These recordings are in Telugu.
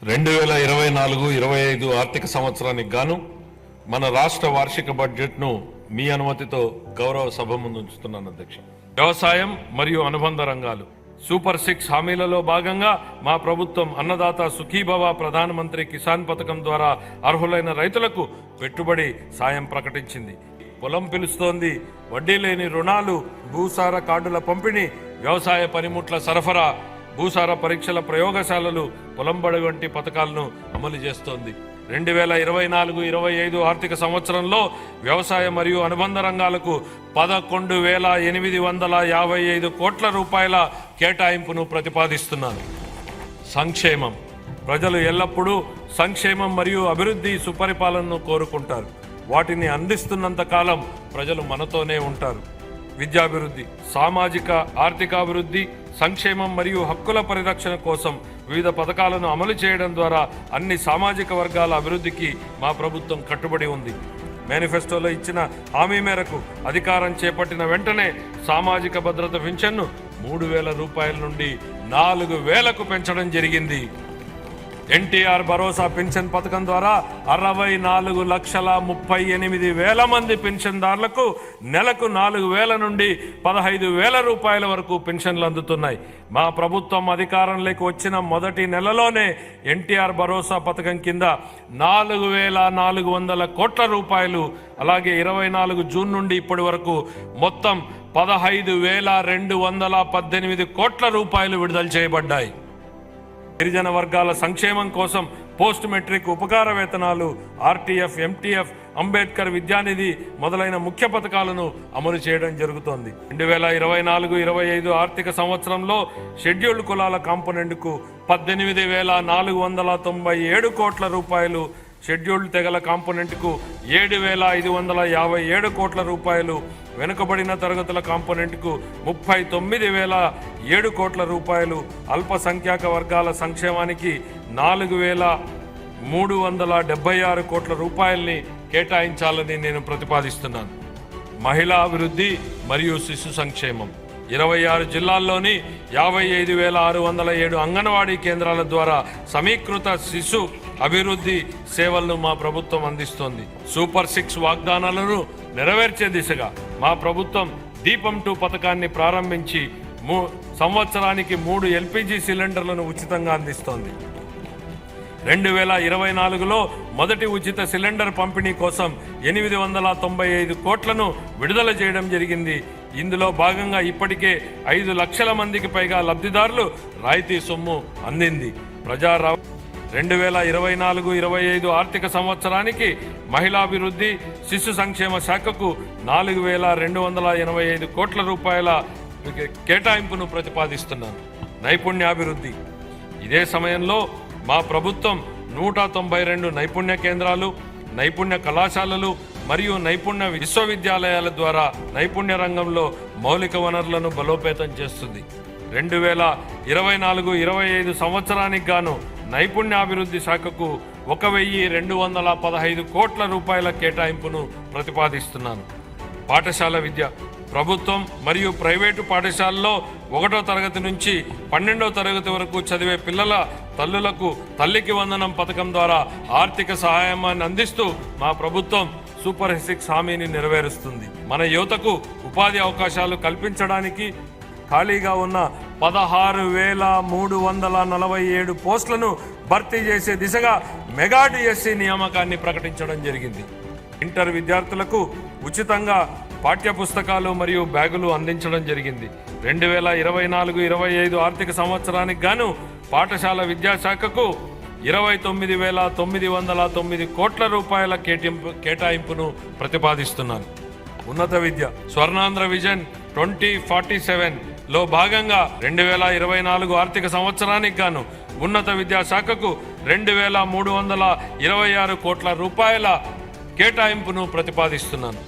2024-25 ఆర్థిక సంవత్సరానికి గాను మన రాష్ట్ర వార్షిక బడ్జెట్ను మీ అనుమతితో గౌరవ సభ ముందు ఉంచుతున్నాను అధ్యక్ష. వ్యవసాయం మరియు అనుబంధ రంగాలు సూపర్ 6 హామీలలో భాగంగా మా ప్రభుత్వం అన్నదాత సుఖీభవ ప్రధానమంత్రి కిసాన్ పథకం ద్వారా అర్హులైన రైతులకు పెట్టుబడి సాయం ప్రకటించింది. పొలం పిలుస్తోంది, వడ్డీ లేని రుణాలు, భూసార కార్డుల పంపిణీ, వ్యవసాయ పనిముట్ల సరఫరా, భూసార పరీక్షల ప్రయోగశాలలు, పొలంబడి వంటి పథకాలను అమలు చేస్తోంది. 2024-25 ఆర్థిక సంవత్సరంలో వ్యవసాయ మరియు అనుబంధ రంగాలకు 11,855 కోట్ల రూపాయల కేటాయింపును ప్రతిపాదిస్తున్నాను. సంక్షేమం ప్రజలు ఎల్లప్పుడూ సంక్షేమం మరియు అభివృద్ధి సుపరిపాలనను కోరుకుంటారు. వాటిని అందిస్తున్నంత కాలం ప్రజలు మనతోనే ఉంటారు. విద్యాభివృద్ధి, సామాజిక ఆర్థికాభివృద్ధి, సంక్షేమం మరియు హక్కుల పరిరక్షణ కోసం వివిధ పథకాలను అమలు చేయడం ద్వారా అన్ని సామాజిక వర్గాల అభివృద్ధికి మా ప్రభుత్వం కట్టుబడి ఉంది. మేనిఫెస్టోలో ఇచ్చిన హామీ మేరకు అధికారం చేపట్టిన వెంటనే సామాజిక భద్రత పింఛన్ను 3,000 రూపాయల నుండి 4,000కు పెంచడం జరిగింది. ఎన్టీఆర్ భరోసా పెన్షన్ పథకం ద్వారా 64,38,000 మంది పెన్షన్దారులకు నెలకు 4,000 నుండి 15,000 రూపాయల వరకు పెన్షన్లు అందుతున్నాయి. మా ప్రభుత్వం అధికారంలోకి వచ్చిన మొదటి నెలలోనే ఎన్టీఆర్ భరోసా పథకం కింద 4,400 కోట్ల రూపాయలు, అలాగే 24 జూన్ నుండి ఇప్పటి వరకు మొత్తం 15,218 కోట్ల రూపాయలు విడుదల చేయబడ్డాయి. గిరిజన వర్గాల సంక్షేమం కోసం పోస్ట్ మెట్రిక్ ఉపకార వేతనాలు, ఆర్టీఎఫ్, ఎంటీఎఫ్, అంబేద్కర్ విద్యానిధి మొదలైన ముఖ్య పథకాలను అమలు చేయడం జరుగుతోంది. 2024-25 ఆర్థిక సంవత్సరంలో షెడ్యూల్డ్ కులాల కాంపోనెంట్కు 18,497 కోట్ల రూపాయలు, షెడ్యూల్డ్ తెగల కాంపోనెంట్కు 7,557 కోట్ల రూపాయలు, వెనుకబడిన తరగతుల కాంపోనెంట్కు 39,007 కోట్ల రూపాయలు, అల్పసంఖ్యాక వర్గాల సంక్షేమానికి 4,376 కోట్ల రూపాయల్ని కేటాయించాలని నేను ప్రతిపాదిస్తున్నాను. మహిళా అభివృద్ధి మరియు శిశు సంక్షేమం 26 జిల్లాల్లోని 55,607 అంగన్వాడీ కేంద్రాల ద్వారా సమీకృత శిశు అభివృద్ధి సేవలను మా ప్రభుత్వం అందిస్తోంది. సూపర్ 6 వాగ్దానాలను నెరవేర్చే దిశగా మా ప్రభుత్వం దీపం 2 పథకాన్ని ప్రారంభించి సంవత్సరానికి 3 LPG సిలిండర్లను ఉచితంగా అందిస్తోంది. 2024లో మొదటి ఉచిత సిలిండర్ పంపిణీ కోసం 895 కోట్లను విడుదల చేయడం జరిగింది. ఇందులో భాగంగా ఇప్పటికే 5 లక్షల మందికి పైగా లబ్ధిదారులు రాయితీ సొమ్ము అందింది. 2024-25 ఆర్థిక సంవత్సరానికి మహిళాభివృద్ధి శిశు సంక్షేమ శాఖకు 4,285 కోట్ల రూపాయల కేటాయింపును ప్రతిపాదిస్తున్నాను. నైపుణ్యాభివృద్ధి ఇదే సమయంలో మా ప్రభుత్వం 192 నైపుణ్య కేంద్రాలు, నైపుణ్య కళాశాలలు మరియు నైపుణ్య విశ్వవిద్యాలయాల ద్వారా నైపుణ్య రంగంలో మౌలిక వనరులను బలోపేతం చేస్తుంది. 2024-25 సంవత్సరానికి గాను నైపుణ్యాభివృద్ధి శాఖకు 1,215 కోట్ల రూపాయల కేటాయింపును ప్రతిపాదిస్తున్నాను. పాఠశాల విద్య ప్రభుత్వం మరియు ప్రైవేటు పాఠశాలలో 1వ తరగతి నుంచి 12వ తరగతి వరకు చదివే పిల్లల తల్లులకు తల్లికి వందనం పథకం ద్వారా ఆర్థిక సహాయాన్ని అందిస్తూ మా ప్రభుత్వం సూపర్ 6 హామీని నెరవేరుస్తుంది. మన యువతకు ఉపాధి అవకాశాలు కల్పించడానికి ఖాళీగా ఉన్న 16,347 పోస్టులను భర్తీ చేసే దిశగా మెగా డిఎస్సి నియామకాన్ని ప్రకటించడం జరిగింది. ఇంటర్ విద్యార్థులకు ఉచితంగా పాఠ్య పుస్తకాలు మరియు బ్యాగులు అందించడం జరిగింది. 2024-25 ఆర్థిక సంవత్సరానికి గాను పాఠశాల విద్యాశాఖకు 29,909 కోట్ల రూపాయల కేటాయింపును ప్రతిపాదిస్తున్నాను. ఉన్నత విద్య స్వర్ణాంధ్ర విజన్ 2047లో భాగంగా 2024 ఆర్థిక సంవత్సరానికి గాను ఉన్నత విద్యాశాఖకు 2,326 కోట్ల రూపాయల కేటాయింపును ప్రతిపాదిస్తున్నాను.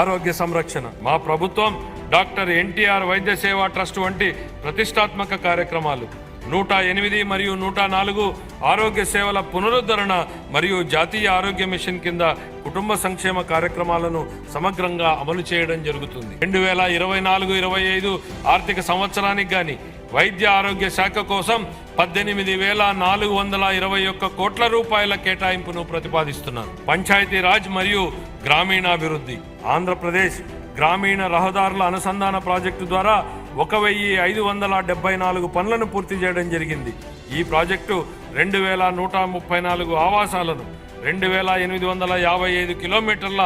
ఆరోగ్య సంరక్షణ మా ప్రభుత్వం డాక్టర్ ఎన్టీఆర్ వైద్య సేవా ట్రస్ట్ వంటి ప్రతిష్టాత్మక కార్యక్రమాలు, 108 మరియు 104 ఆరోగ్య సేవల పునరుద్ధరణ మరియు జాతీయ ఆరోగ్య మిషన్ కింద కుటుంబ సంక్షేమ కార్యక్రమాలను సమగ్రంగా అమలు చేయడం జరుగుతుంది. 2024-25 ఆర్థిక సంవత్సరానికి గాని వైద్య ఆరోగ్య శాఖ కోసం 18,421 కోట్ల రూపాయల కేటాయింపును ప్రతిపాదిస్తున్నారు. పంచాయతీరాజ్ మరియు గ్రామీణాభివృద్ధి ఆంధ్రప్రదేశ్ గ్రామీణ రహదారుల అనుసంధాన ప్రాజెక్టు ద్వారా 1,574 పనులను పూర్తి చేయడం జరిగింది. ఈ ప్రాజెక్టు 2,134 ఆవాసాలను 2,855 కిలోమీటర్ల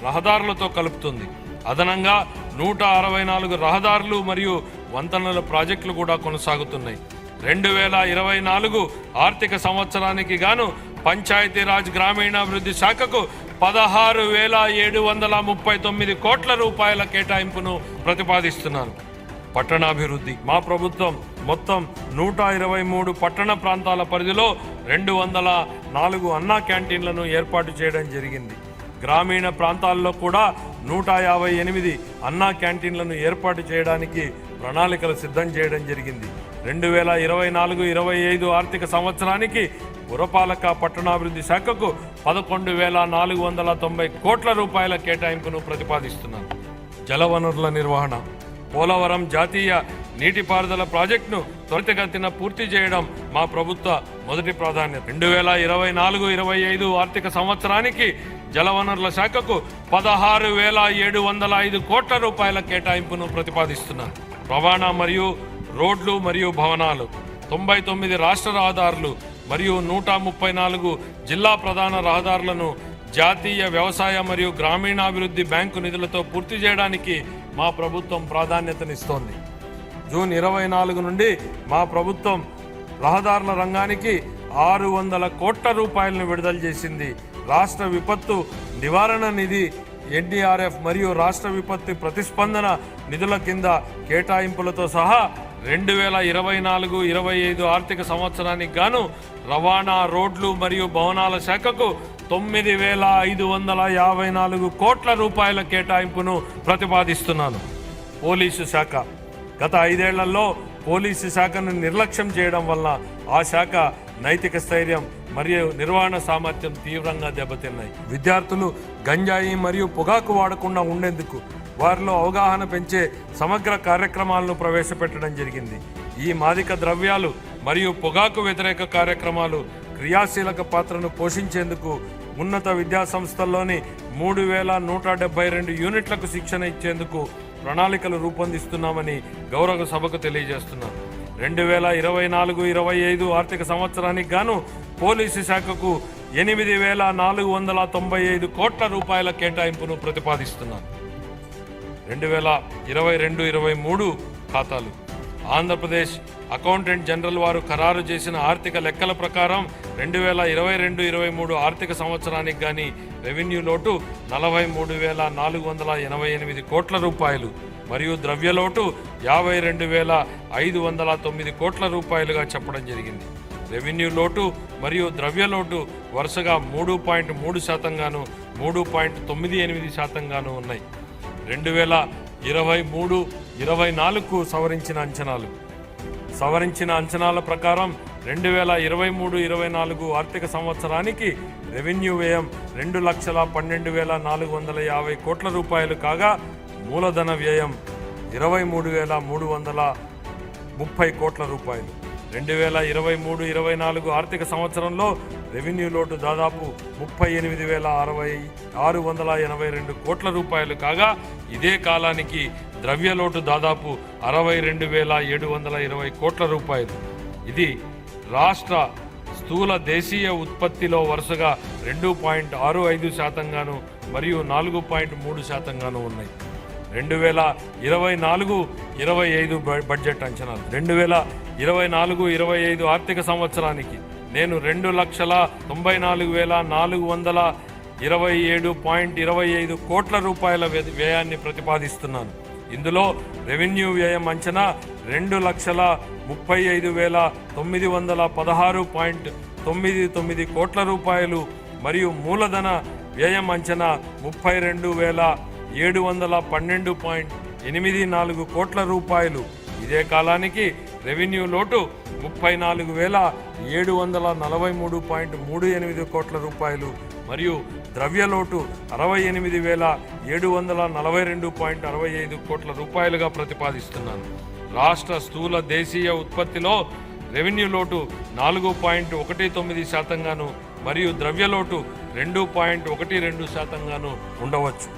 రహదారులతో కలుపుతుంది. అదనంగా 164 రహదారులు మరియు వంతెనల ప్రాజెక్టులు కూడా కొనసాగుతున్నాయి. 2024 ఆర్థిక సంవత్సరానికి గాను పంచాయతీరాజ్ గ్రామీణాభివృద్ధి శాఖకు 16,739 కోట్ల రూపాయల కేటాయింపును ప్రతిపాదిస్తున్నాను. పట్టణాభివృద్ధి మా ప్రభుత్వం మొత్తం 123 పట్టణ ప్రాంతాల పరిధిలో 204 అన్నా క్యాంటీన్లను ఏర్పాటు చేయడం జరిగింది. గ్రామీణ ప్రాంతాల్లో కూడా 158 అన్నా క్యాంటీన్లను ఏర్పాటు చేయడానికి ప్రణాళికలు సిద్ధం చేయడం జరిగింది. 2024-25 ఆర్థిక సంవత్సరానికి పురపాలక పట్టణాభివృద్ధి శాఖకు 11,490 కోట్ల రూపాయల కేటాయింపును ప్రతిపాదిస్తున్నాను. జలవనరుల నిర్వహణ పోలవరం జాతీయ నీటిపారుదల ప్రాజెక్టును త్వరితగతిన పూర్తి చేయడం మా ప్రభుత్వ మొదటి ప్రాధాన్యత. 2024-25 ఆర్థిక సంవత్సరానికి జలవనరుల శాఖకు 16,705 కోట్ల రూపాయల కేటాయింపును ప్రతిపాదిస్తున్నాను. రవాణా మరియు రోడ్లు మరియు భవనాలు 99 రాష్ట్ర రహదారులు మరియు 134 జిల్లా ప్రధాన రహదారులను జాతీయ వ్యవసాయ మరియు గ్రామీణాభివృద్ధి బ్యాంకు నిధులతో పూర్తి చేయడానికి మా ప్రభుత్వం ప్రాధాన్యతనిస్తోంది. జూన్ 24 నుండి మా ప్రభుత్వం రహదారుల రంగానికి 600 కోట్ల రూపాయలను విడుదల చేసింది. రాష్ట్ర విపత్తు నివారణ నిధి ఎన్డీఆర్ఎఫ్ మరియు రాష్ట్ర విపత్తు ప్రతిస్పందన నిధుల కింద కేటాయింపులతో సహా 2024-25 ఆర్థిక సంవత్సరానికి గాను రవాణా రోడ్లు మరియు భవనాల శాఖకు 9,554 కోట్ల రూపాయల కేటాయింపును ప్రతిపాదిస్తున్నాను. పోలీసు శాఖ గత 5 ఏళ్లలో పోలీసు శాఖను నిర్లక్ష్యం చేయడం వల్ల ఆ శాఖ నైతిక స్థైర్యం మరియు నిర్వహణ సామర్థ్యం తీవ్రంగా దెబ్బతిన్నాయి. విద్యార్థులు గంజాయి మరియు పొగాకు వాడకుండా ఉండేందుకు వారిలో అవగాహన పెంచే సమగ్ర కార్యక్రమాలను ప్రవేశపెట్టడం జరిగింది. ఈ మాదక ద్రవ్యాలు మరియు పొగాకు వ్యతిరేక కార్యక్రమాలు క్రియాశీలక పాత్రను పోషించేందుకు ఉన్నత విద్యా సంస్థల్లోని 3,172 యూనిట్లకు శిక్షణ ఇచ్చేందుకు ప్రణాళికలు రూపొందిస్తున్నామని గౌరవ సభకు తెలియజేస్తున్నాను. 2024-25 ఆర్థిక సంవత్సరానికి గాను పోలీసు శాఖకు 8,495 కోట్ల రూపాయల కేటాయింపును ప్రతిపాదిస్తున్నాను. 2022-23 ఖాతాలు ఆంధ్రప్రదేశ్ అకౌంటెంట్ జనరల్ వారు ఖరారు చేసిన ఆర్థిక లెక్కల ప్రకారం 2022-23 ఆర్థిక సంవత్సరానికి గాని రెవెన్యూ లోటు 43,488 కోట్ల రూపాయలు మరియు ద్రవ్యలోటు 52,509 కోట్ల రూపాయలుగా చెప్పడం జరిగింది. రెవెన్యూ లోటు మరియు ద్రవ్యలోటు వరుసగా 3.3% గాను 3.98% గాను ఉన్నాయి. 2023-24 సవరించిన అంచనాల ప్రకారం 2023-24 ఆర్థిక సంవత్సరానికి రెవెన్యూ వ్యయం 2,12,450 కోట్ల రూపాయలు కాగా మూలధన వ్యయం 23,330 కోట్ల రూపాయలు. 2023-24 ఆర్థిక సంవత్సరంలో రెవెన్యూ లోటు దాదాపు 38,682 కోట్ల రూపాయలు కాగా ఇదే కాలానికి ద్రవ్యలోటు దాదాపు 62,720 కోట్ల రూపాయలు. ఇది రాష్ట్ర స్థూల దేశీయ ఉత్పత్తిలో వరుసగా 2.65% గాను మరియు 4.3% గాను ఉన్నాయి. 2024-25 బడ్జెట్ అంచనాలు 2024-25 ఆర్థిక సంవత్సరానికి నేను 2,94,427.25 కోట్ల రూపాయల వ్యయాన్ని ప్రతిపాదిస్తున్నాను. ఇందులో రెవెన్యూ వ్యయం అంచనా 2,35,916.99 కోట్ల రూపాయలు మరియు మూలధన వ్యయం అంచనా 32,712.84 కోట్ల రూపాయలు. ఇదే కాలానికి రెవెన్యూ లోటు 34,743.38 కోట్ల రూపాయలు మరియు ద్రవ్యలోటు 68,742.65 కోట్ల రూపాయలుగా ప్రతిపాదిస్తున్నాను. రాష్ట్ర స్థూల దేశీయ ఉత్పత్తిలో రెవెన్యూ లోటు 4.19% మరియు ద్రవ్యలోటు 2.12% ఉండవచ్చు.